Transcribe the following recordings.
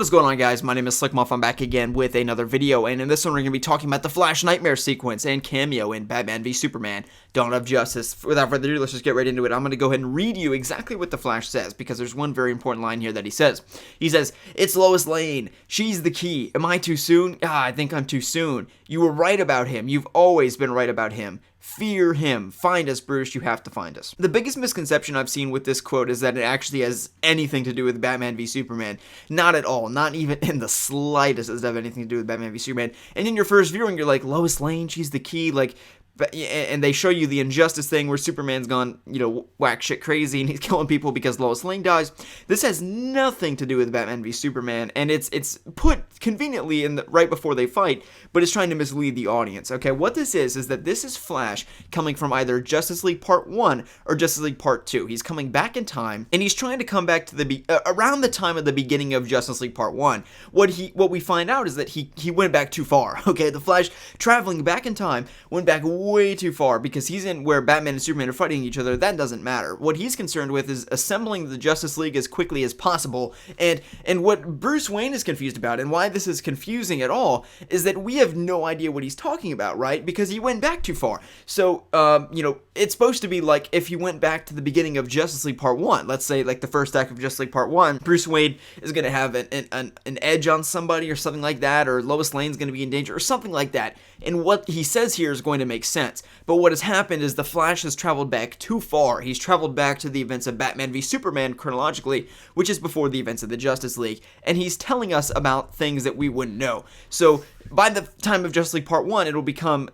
What is going on, guys? My name is Slcmof. I'm back again with another video, and in this one we're going to be talking about the Flash Knightmare sequence and Cameo in Batman v Superman: Dawn of Justice. Without further ado, let's just get right into it. I'm going to go ahead and read you exactly what the Flash says, because there's one very important line here that he says. He says, "It's Lois Lane. She's the key. Am I too soon? I think I'm too soon. You were right about him. You've always been right about him. Fear him. Find us, Bruce. You have to find us." The biggest misconception I've seen with this quote is that it actually has anything to do with Batman v Superman. Not at all. Not even in the slightest does it have anything to do with Batman v Superman. And in your first viewing, you're like, Lois Lane, she's the key, like... And they show you the Injustice thing where Superman's gone, whack shit crazy and he's killing people because Lois Lane dies. This has nothing to do with Batman v Superman, and it's put conveniently in right before they fight, but it's trying to mislead the audience. Okay, what this is that this is Flash coming from either Justice League Part 1 or Justice League Part 2. He's coming back in time, and he's trying to come back to around the time of the beginning of Justice League Part 1. What we find out is that he went back too far. Okay, the Flash traveling back in time went back way too far, because he's in where Batman and Superman are fighting each other. That doesn't matter. What he's concerned with is assembling the Justice League as quickly as possible, and what Bruce Wayne is confused about, and why this is confusing at all, is that we have no idea what he's talking about, right? Because he went back too far. So, it's supposed to be like if he went back to the beginning of Justice League Part 1, let's say like the first act of Justice League Part 1, Bruce Wayne is going to have an edge on somebody or something like that, or Lois Lane's going to be in danger or something like that, and what he says here is going to make sense. But what has happened is the Flash has traveled back too far. He's traveled back to the events of Batman v Superman chronologically, which is before the events of the Justice League, and he's telling us about things that we wouldn't know. So by the time of Justice League Part 1, it'll become,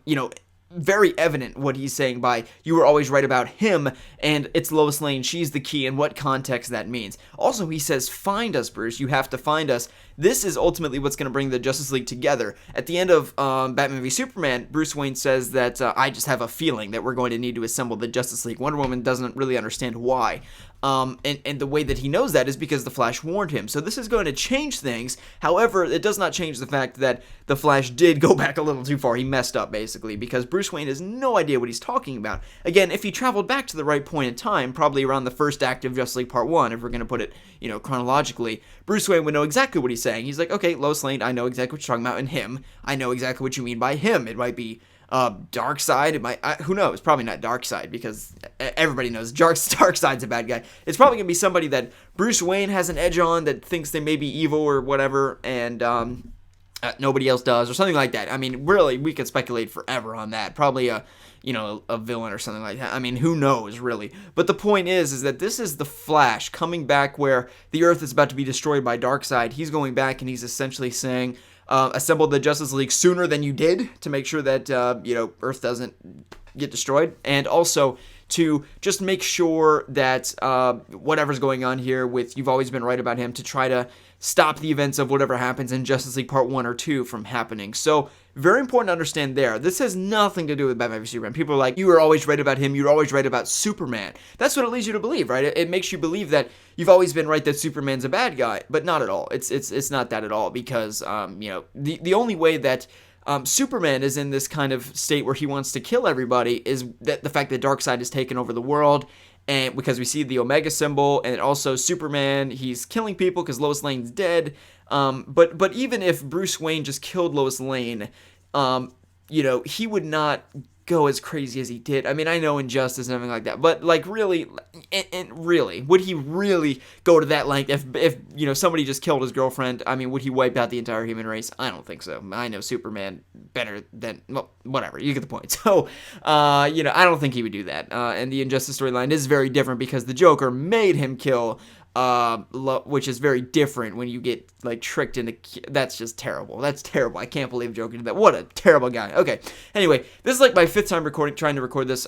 very evident what he's saying by "you were always right about him" and "it's Lois Lane, she's the key," and what context that means. Also, he says, "Find us, Bruce, you have to find us." This is ultimately what's going to bring the Justice League together. At the end of Batman v Superman, Bruce Wayne says that I just have a feeling that we're going to need to assemble the Justice League. Wonder Woman doesn't really understand why. And the way that he knows that is because the Flash warned him. So this is going to change things. However, it does not change the fact that the Flash did go back a little too far. He messed up, basically, because Bruce Wayne has no idea what he's talking about. Again, if he traveled back to the right point in time, probably around the first act of Justice League Part 1, if we're going to put it, chronologically, Bruce Wayne would know exactly what he's saying. He's like, okay, Lois Lane, I know exactly what you're talking about, and him, I know exactly what you mean by him. It might be Darkseid. It might, who knows? Probably not Darkseid, because everybody knows Darkseid's a bad guy. It's probably gonna be somebody that Bruce Wayne has an edge on, that thinks they may be evil or whatever, and nobody else does, or something like that. I mean, really, we could speculate forever on that. Probably a villain or something like that. I mean, who knows, really? But the point is that this is the Flash coming back where the Earth is about to be destroyed by Darkseid. He's going back, and he's essentially saying, assemble the Justice League sooner than you did to make sure that, Earth doesn't get destroyed. And also to just make sure that whatever's going on here with "you've always been right about him," to try to stop the events of whatever happens in Justice League Part 1 or 2 from happening. So, very important to understand there. This has nothing to do with Batman v Superman. People are like, "You were always right about him, you were always right about Superman." That's what it leads you to believe, right? It makes you believe that you've always been right that Superman's a bad guy, but not at all. It's not that at all, because, the only way that Superman is in this kind of state where he wants to kill everybody is that the fact that Darkseid has taken over the world, and because we see the Omega symbol, and also Superman, he's killing people because Lois Lane's dead. But even if Bruce Wayne just killed Lois Lane, he would not go as crazy as he did. I mean, I know Injustice and everything like that, but like really, and really, would he really go to that length if somebody just killed his girlfriend? I mean, would he wipe out the entire human race? I don't think so. I know Superman better than, well, whatever, you get the point. So, I don't think he would do that. And the Injustice storyline is very different because the Joker made him kill, which is very different when you get like tricked into. That's just terrible. That's terrible. I can't believe Joker did that. What a terrible guy. Okay. Anyway, this is like my 5th time trying to record this.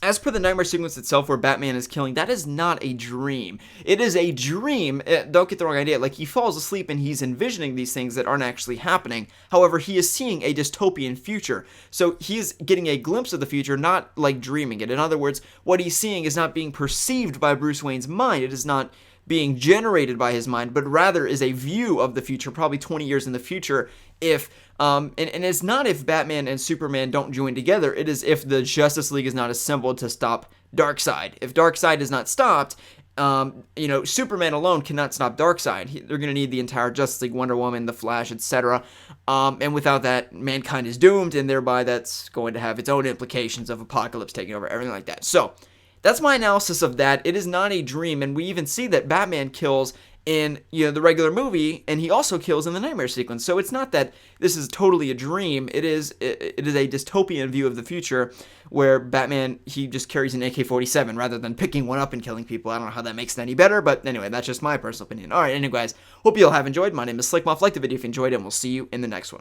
As per the Knightmare sequence itself where Batman is killing, that is not a dream. It is a dream. Don't get the wrong idea. Like, he falls asleep and he's envisioning these things that aren't actually happening. However, he is seeing a dystopian future. So he's getting a glimpse of the future, not like dreaming it. In other words, what he's seeing is not being perceived by Bruce Wayne's mind. It is not being generated by his mind, but rather is a view of the future, probably 20 years in the future. If and it's not if Batman and Superman don't join together, it is if the Justice League is not assembled to stop Darkseid. If Darkseid is not stopped, Superman alone cannot stop Darkseid. They're going to need the entire Justice League, Wonder Woman, the Flash, etc. And without that, mankind is doomed, and thereby that's going to have its own implications of apocalypse taking over, everything like that. So that's my analysis of that. It is not a dream, and we even see that Batman kills in the regular movie, and he also kills in the Knightmare sequence. So it's not that this is totally a dream. It is a dystopian view of the future where Batman, he just carries an AK-47 rather than picking one up and killing people. I don't know how that makes it any better, but anyway, that's just my personal opinion. All right, anyway, guys, hope you all have enjoyed. My name is Slikmof. Like the video if you enjoyed it, and we'll see you in the next one.